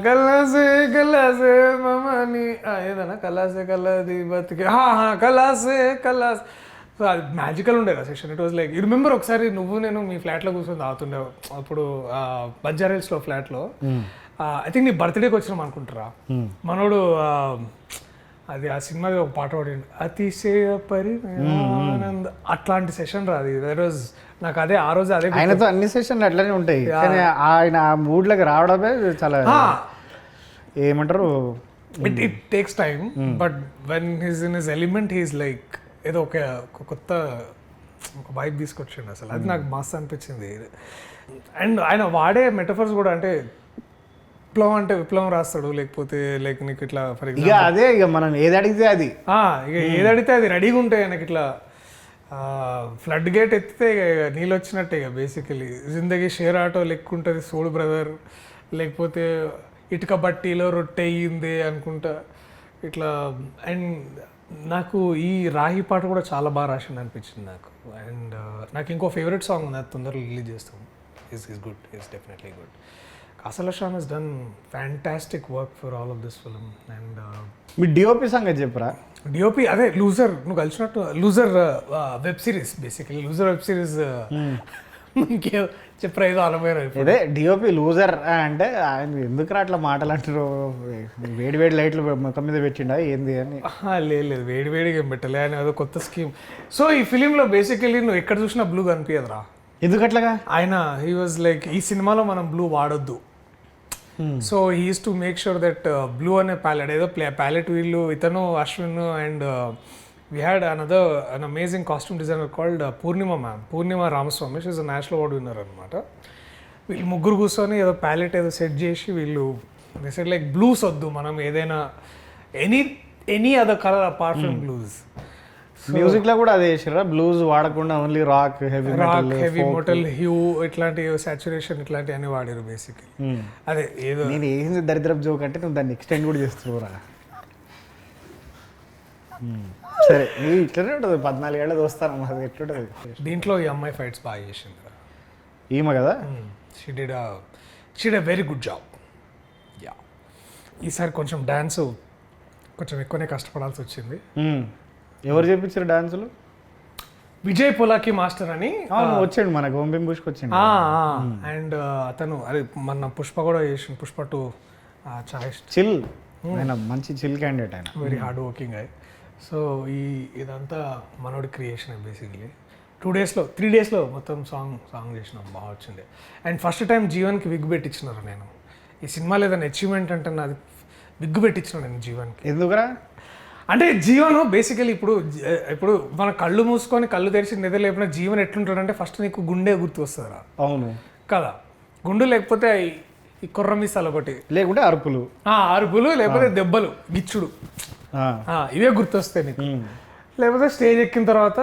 కల్లాసే కల్లాసే మమని ఏదన్నా కల్లాసే కల్లాది బతికే కల్లాసే కల్లాస్. సో అది మ్యాజికల్ ఉండేది ఆ session. It was like you remember ఒకసారి నువ్వు నేను మీ ఫ్లాట్లో కూర్చొని తాగుతుండేవు అప్పుడు బంజారాహిల్స్లో ఫ్లాట్లో. ఐ థింక్ నీ బర్త్డేకి వచ్చినాం అనుకుంటారా మనోడు. అది ఆ సినిమాది ఒక పాట పాడిండు అతిశయ పరిణానంద. అట్లాంటి సెషన్ రాదు. దట్ వాజ్ నాకు అదే ఆ రోజు అదే. ఆయనతో అన్ని సెషన్లు అట్లనే ఉంటాయి కానీ ఆయన ఆ మూడ్లోకి రావడమే చాలా ఏమంటారు, it takes time. But when he's in his element he's like ఏదో ఒక కొత్త ఒక వైబ్ తీసుకొచ్చిండు అసలు. అది నాకు మస్తు అనిపించింది. అండ్ ఆయన వాడే మెటఫర్స్ కూడా అంటే విప్లవం అంటే విప్లవం రాస్తాడు, లేకపోతే లైక్ నీకు ఇట్లా ఫర్ ఎగ్జాంపుల్ అదే ఇక మనం ఏది అడిగితే అది ఇక ఏది అడిగితే అది రెడీగా ఉంటాయి ఆయనకి. ఇట్లా ఫ్లడ్ గేట్ ఎత్తితే ఇక నీళ్ళు వచ్చినట్టే ఇక బేసికలీ. జిందగీ షేర్ ఆటో లెక్క ఉంటుంది సోడు బ్రదర్, లేకపోతే ఇటుక బట్టీలో రొట్టె అయ్యింది అనుకుంటా ఇట్లా. అండ్ నాకు ఈ రాహి పాట కూడా చాలా బాగా రాసింది అనిపించింది నాకు. అండ్ నాకు ఇంకో ఫేవరెట్ సాంగ్ ఉంది, అది తొందరగా రిలీజ్ చేస్తాం. Is good, is definitely good. Kasarla Shyam has done fantastic work for all of this film. And మీ డిఓపి సంగతి చెప్పరా? డిఓపి అదే లూజర్, నువ్వు కలిసినట్టు loser web series. Basically loser web series చెప్పరా ఏదో అనుభవం. అదే డిఓపి లూజర్ అంటే ఆయన ఎందుకు అట్లా మాటలు అంటారు? వేడి వేడి లైట్లు ముఖం మీద పెట్టిండా ఏంది అని? లేదు వేడి వేడిగా ఏం పెట్టలే, ఆయన అదో కొత్త స్కీమ్. సో ఈ ఫిలింలో బేసికలీ నువ్వు ఎక్కడ చూసినా బ్లూ కనిపించదురా. ఎందుకు అట్లాగా? ఆయన హీ వాజ్ లైక్ ఈ సినిమాలో మనం బ్లూ వాడొద్దు. So he is to make sure that blue అనే ప్యాలెట్ ఏదో ప్యాలెట్ వీళ్ళు ఇతను Ashwin and we had another an amazing costume designer called Purnima ma'am, Purnima Ramaswamy. She is a national award winner అనమాట. వీళ్ళు ముగ్గురు కూర్చొని ఏదో ప్యాలెట్ ఏదో సెట్ చేసి వీళ్ళు సెట్ లైక్ బ్లూస్ వద్దు, మనం ఏదైనా any other colour apart from blues. Music లో కూడా అదే చేసారా? బ్లూస్ వాడకుండా only rock, heavy metal, hue ఇట్లాంటి సాచురేషన్ ఇట్లాంటి అన్ని వాడారు బేసిక్లీ. అదే ఏదో నేను ఏంది దరిద్రపు జోక్ అంటే నువ్వు దాన్ని ఎక్స్టెండ్ కూడా చేస్తున్నావురా. సరే నీ ఇట్లనే ఉంటుంది, 14 ఏళ్ళ దోస్తాను అది ఎట్లుంటుంది. దీంట్లో ఈ అమ్మాయి ఫైట్స్ బాగా చేసింది ఈమె కదా. She did a very good job. Yeah ఈసారి కొంచెం డ్యాన్స్ కొంచెం ఎక్కువనే కష్టపడాల్సి వచ్చింది. ఎవరు చేపించారు డాన్సులు? విజయ్ పొలాకి మాస్టర్ అని వచ్చాడు మనకు ఓంబిం బుష్కి వచ్చింది. అండ్ అతను అదే మన పుష్ప కూడా చేసిండు, పుష్ప 2 చిల్. ఆయన మంచి చిల్ క్యాండిడేట్, ఆయన వెరీ హార్డ్ వర్కింగ్ అయ్యి. సో ఇదంతా మనోడి క్రియేషన్ బేసిక్లీ. 3 డేస్లో మొత్తం సాంగ్ చేసినాం, బాగా వచ్చింది. అండ్ ఫస్ట్ టైం జీవన్కి విగ్ పెట్టించినారు. నేను ఈ సినిమాలో ఏదైనా అచీవ్మెంట్ అంటే నాది విగ్ పెట్టించిన నేను జీవన్కి. ఎందుకురా అంటే జీవన్ బేసికలీ ఇప్పుడు మన కళ్ళు మూసుకొని కళ్ళు తెరిచి నిద్ర లేపిన జీవన్ ఎట్లుంటాడంటే ఫస్ట్ నీకు గుండె గుర్తు వస్తుందిరా. అవును కదా, గుండు లేకపోతే ఈ కుర్ర మిసాలు ఒకటి, లేకుంటే అరుపులు లేకపోతే దెబ్బలు గిచ్చుడు, ఇవే గుర్తొస్తాయి నీకు. లేకపోతే స్టేజ్ ఎక్కిన తర్వాత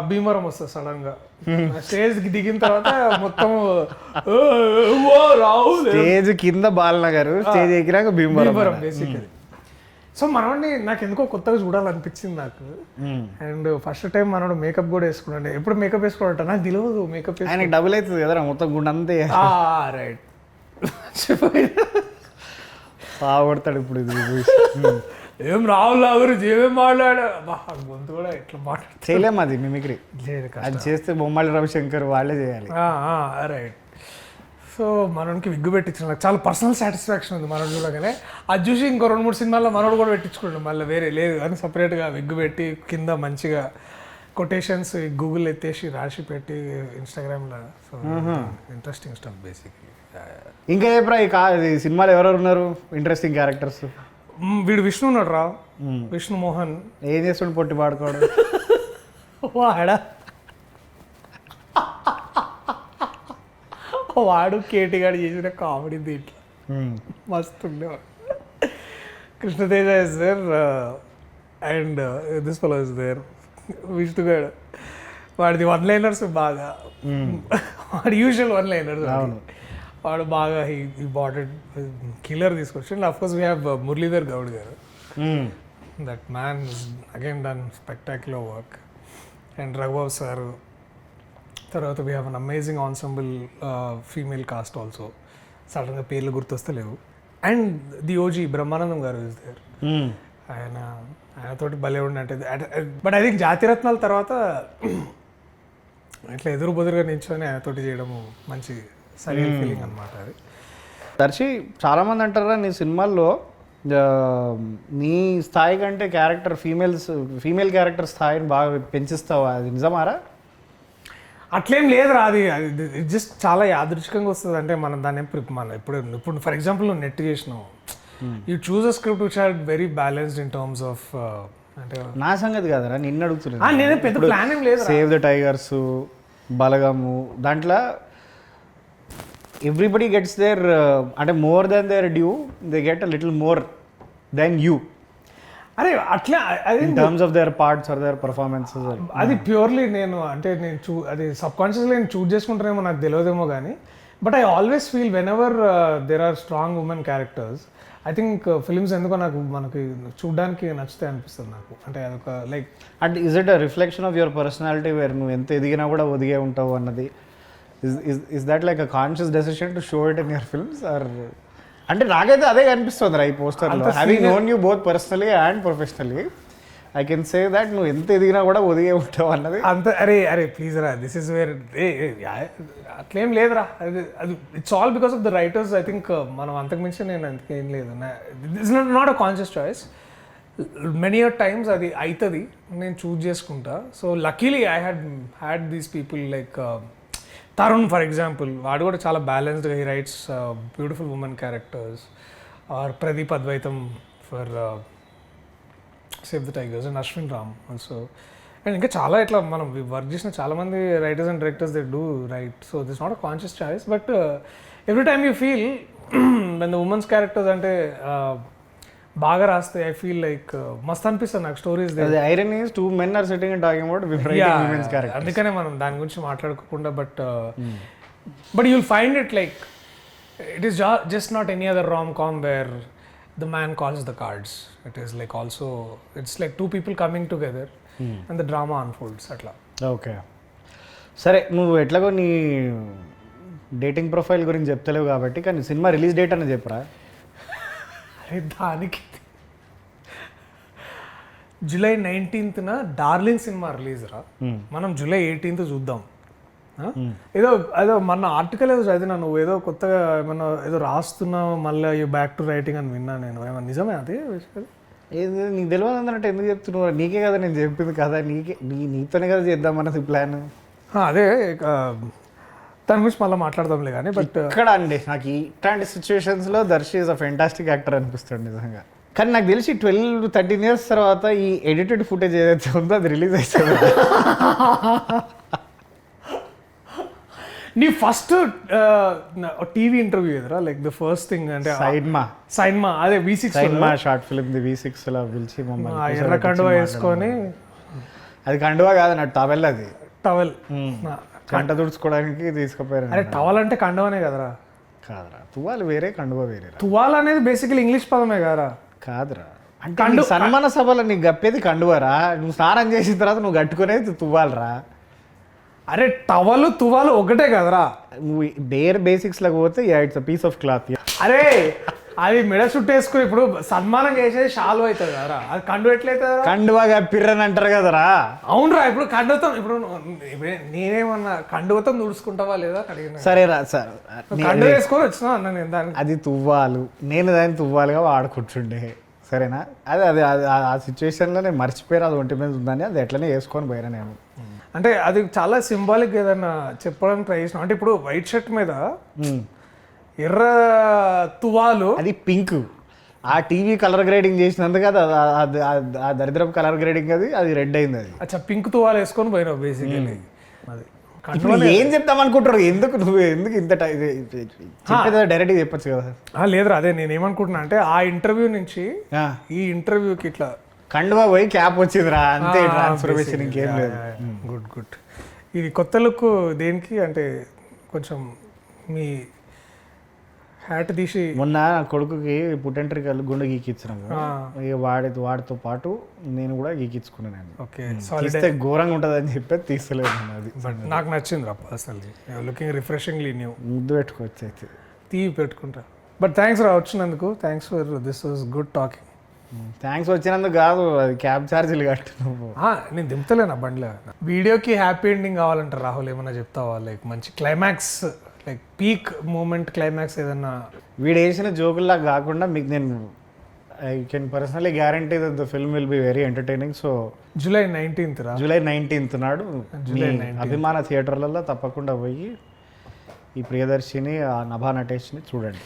భీమవరం వస్తుంది సడన్ గా. స్టేజ్ దిగిన తర్వాత మొత్తం స్టేజ్ కింద బాలనగర్, స్టేజ్ ఎక్కినాక భీమవరం బేసికలీ. సో మనోడిని నాకు ఎందుకో కొత్తగా చూడాలనిపించింది నాకు. అండ్ ఫస్ట్ టైం మనోడు మేకప్ కూడా వేసుకున్నాడు. ఎప్పుడు మేకప్ వేసుకోవట నాకు తెలియదు. మేకప్ ఆయనకి డబుల్ అవుతుంది కదా మొత్తం గుండె అంతే. రైట్ బాగుపడతాడు ఇప్పుడు. ఇది ఏం రాహుల్ గురించి ఏమేం మాట్లాడా గొంతు కూడా ఎట్లా మాట్లాడు చేయలేము, అది మిమిక్రీ అది చేస్తే బొమ్మాలి రవిశంకర్ వాళ్ళే చేయాలి. రైట్. సో మనోడికి విగ్గు పెట్టించిన నాకు చాలా పర్సనల్ సాటిస్ఫాక్షన్ ఉంది మనోడు చూడగానే. అది చూసి ఇంకో 2-3 సినిమాల్లో మనోడు కూడా పెట్టించుకోండి, మళ్ళీ వేరే లేదు అని సపరేట్గా విగ్గు పెట్టి కింద మంచిగా కొటేషన్స్ గూగుల్ ఎత్తేసి రాసి పెట్టి ఇన్స్టాగ్రామ్లో. So interesting stuff basically. ఇంకా ఈ సినిమాలో ఎవరెవరు ఉన్నారు ఇంట్రెస్టింగ్ క్యారెక్టర్స్? వీడు విష్ణు ఉన్నాడు రా, విష్ణు మోహన్. ఏం చేస్తుండే పొట్టి పాడుకోవడం వాడా వాడు కేటీగాడు చేసిన కామెడీ దీంట్లో మస్తు ఉండేవాడు. Krishnateja is there and this fellow is there. విష్ణుగాడు వాడిది 1-liners బాగా, వాడి యూజువల్ 1-liners. వాడు బాగా ఈ బాటెడ్ కిల్లర్ తీసుకొచ్చి. Of course we have Muralidhar Goud garu. That man is again done spectacular work. And Raghubabu sir. తర్వాత we have an amazing ensemble female cast also. సడన్గా పేర్లు గుర్తొస్తలేవు. And the OG Brahmanandam garu is there. ఆయనతోటి భలే ఉండే అంటే. బట్ ఐ థింక్ జాతిరత్నాల తర్వాత ఇట్లా ఎదురు బెదురుగా నిల్చొని ఆయనతోటి చేయడము మంచి సరైన ఫీలింగ్ అనమాట అది. దర్శి చాలామంది అంటారా నీ సినిమాల్లో నీ స్థాయి కంటే ఫీమేల్ క్యారెక్టర్ స్థాయిని బాగా పెంచిస్తావా, అది నిజమారా? అట్లేం లేదురా, అది జస్ట్ చాలా యాదృచ్ఛికంగా వస్తుంది. అంటే మనం దాన్ని మనం ఇప్పుడు ఫర్ ఎగ్జాంపుల్ నువ్వు నెట్ చేసినావు, you choose a script which are very balanced in terms of అంటే. నా సంగతి కాదరా, నిన్ను అడుగుతున్నా. నేనే పెద్ద ప్లాన్ ఏం లేదు. సేవ్ ద టైగర్స్, బలగము, దాంట్లో ఎవ్రీబడి గెట్స్ దేర్ అంటే more than their due, they get a little more than you. అరే అట్లా అది in terms of their parts or their performances. నేను అది సబ్ కాన్షియస్లీ నేను చూజ్ చేసుకుంటానేమో నాకు తెలియదేమో కానీ, but I always feel whenever there are strong women characters, I think films ఎందుకో మనకి చూడడానికి నచ్చుతాయి అనిపిస్తుంది నాకు. అంటే అదొక లైక్ అంటే is it a reflection of your personality where నువ్వు ఎంత ఎదిగినా కూడా ఒదిగే ఉంటావు అన్నది? Is that like a conscious decision to show it in your films or? అంటే నాకైతే అదే కనిపిస్తుంది రా ఈ పోస్టర్లో. Having known you both personally and professionally, I can say that నువ్వు ఎంత ఎదిగినా కూడా ఒదిగే ఉంటావు అన్నది. అంత అరే ప్లీజ్ రా, దిస్ ఇస్ వేర్ అట్లేం లేదురా. అది it's all because of the writers. I think మనం అంతకుమించి నేను అంతకేం లేదు. This not a conscious choice. Many a times అది అవుతుంది, నేను చూజ్ చేసుకుంటా. So luckily I had these people like Tarun for example, వాడు కూడా చాలా బ్యాలెన్స్డ్గా he writes beautiful women characters. Or Pradeep Advaitham for Save the Tigers and Ashwin Ram also. And ఇంకా చాలా ఇట్లా మనం వర్క్ చేసిన చాలామంది writers and directors they do right. So this not a conscious choice, but every time you feel when the women's characters అంటే బాగా రాస్తే I feel like మస్త్ అనిపిస్తుంది నాకు stories. Iron is 2 men are sitting and talking about women's characters. అందుకనే మనం దాని గురించి మాట్లాడుకోకుండా, but you'll find it like it is just not any other rom-com వేర్ the man calls the cards. It is like also it's like 2 people coming together and the drama unfolds atla. Okay సరే, నువ్వు ఎట్లాగో నీ dating profile గురించి చెప్తలేవు కాబట్టి, కానీ cinema release date అని చెప్పరా? అరే దానికి July 19th darling cinema release రా. మనం జూలై 18th చూద్దాం. ఏదో మన ఆర్టికల్ ఏదో చదివినా, నువ్వు ఏదో కొత్తగా ఏమన్నా ఏదో రాస్తున్నావు మళ్ళీ యూ బ్యాక్ టు రైటింగ్ అని విన్నా నేను. ఏమన్నా నిజమే అది? నీకు తెలియదు అన్నట్టు ఎందుకు చెప్తున్నావు? నీకే కదా నేను చెప్పింది కదా, నీతోనే కదా చేద్దామన్నది ప్లాన్. అదే దాని గురించి మళ్ళీ మాట్లాడదాంలే కానీ. బట్ ఇక్కడ అండి నాకు ఇట్లాంటి సిచ్యువేషన్స్లో Darshi is a fantastic actor అనిపిస్తాడు నిజంగా. కానీ నాకు తెలిసి 12-13 years తర్వాత ఈ ఎడిటెడ్ ఫుటేజ్ ఏదైతే ఉందో అది రిలీజ్ అవుతుంది. నీ ఫస్ట్ టీవీ ఇంటర్వ్యూ ఎదురా లైక్ ద ఫస్ట్ థింగ్ అంటే సైన్మా అదే V6 సైన్మా షార్ట్ ఫిల్మ్ ది V6లో పిలిచి మమ్మల్ని ఎర్ర కండువా వేసుకొని, అది కండువా కాదు నా టవల్, అది టవల్ కంట తుడుచుకోవడానికి తీసుకుపోయారు. అరే టవల్ అంటే కండువానే కదరా? కాదురా, తువాలు వేరే కండువా వేరే. తువాల్ అనేది బేసికలీ ఇంగ్లీష్ పదమే కదరా? కాదురా, అంటే సన్మాన సభలో నీకు గప్పేది కండువరా, నువ్వు స్నానం చేసిన తర్వాత నువ్వు కట్టుకునేది తువ్వాలరా. అరే టవల్ తువాలు ఒకటే కదరా? నువ్వు బేర్ బేసిక్స్లోకి పోతే it's a piece of cloth. అరే అది మెడ చుట్టేసుకుని ఇప్పుడు సన్మానం చేసేది షాలు అవుతుంది కదరా, అది కండు ఎట్లయితుంది? కండువాగా పిర్రని అంటారు కదరా. అవునరా, ఇప్పుడు కండువతో ఇప్పుడు నేనేమన్నా కండువతో తుడుచుకుంటావా లేదా అడిగిన. సరేరా సార్, కండు వేసుకొని వచ్చినా అన్న నేను దాన్ని. అది తువ్వాలు, నేను దాన్ని తువ్వాలుగా వాడుకుంటుండే, సరేనా? అదే ఆ సిచ్యువేషన్లో నేను మర్చిపోయాను అది ఒంటి మీద ఉందని, అది ఎట్లనే వేసుకొని పోయినా నేను. అంటే అది చాలా సింబాలిక్ ఏదన్నా చెప్పడానికి ట్రై చేసిన. అంటే ఇప్పుడు వైట్ షర్ట్ మీద ఎర్ర తువాలు, అది పింక్. ఆ టీవీ కలర్ గ్రేడింగ్ చేసినందుకు ఆ దరిద్రపు కలర్ గ్రేడింగ్ అది రెడ్ అయింది. అది అచ్చా పింక్ తువాలు వేసుకొని పోయినావు బేసికలీ. అది ఏం చెప్తాం అనుకుంటారు? ఎందుకు ఇంత డైరెక్ట్గా చెప్పచ్చు కదా? లేదురా, అదే నేను ఏమనుకుంటున్నా అంటే ఆ ఇంటర్వ్యూ నుంచి ఈ ఇంటర్వ్యూకి ఇట్లా కండువా పోయి క్యాప్ వచ్చిందిరా, అంతే ట్రాన్స్ఫర్మేషన్, ఇంకేం లేదు. గుడ్. ఇది కొత్త లుక్ దేనికి అంటే కొంచెం మీ హ్యాట్ తీసి మొన్న కొడుకుకి పుట్టెంట్రికలు గుండె గీకిచ్చినాము, ఇక వాడితో పాటు నేను కూడా గీకించుకున్నాను. ఓకే, ఘోరంగా ఉంటుంది అని చెప్పి తీస్తలేదు. అది నాకు నచ్చింది రా పర్సనల్లీ, లుకింగ్ రిఫ్రెషింగ్లీ న్యూ. ముద్దు పెట్టుకోవచ్చు అయితే. తీవి పెట్టుకుంటా బట్ థ్యాంక్స్ రా వచ్చినందుకు, thanks for this was good talking. Thanks వచ్చినందుకు కాదు, అది క్యాబ్ ఛార్జీలు కట్టు నువ్వు. నేను దింపుతలేనా బండిలో. వీడియోకి హ్యాపీ ఎండింగ్ కావాలంటారు రాహుల్, ఏమన్నా చెప్తావా? లైక్ మంచి climax, like peak moment climax ఏదన్నా. వీడు వేసిన జోకుల్లా కాకుండా మీకు నేను I can personally guarantee that the film will be very entertaining. So July 19th రా, జూలై 19th నాడు జూలై మీ 19th. అభిమాన థియేటర్లలో తప్పకుండా పోయి ఈ ప్రియదర్శిని, ఆ నభా నటేష్ని చూడండి.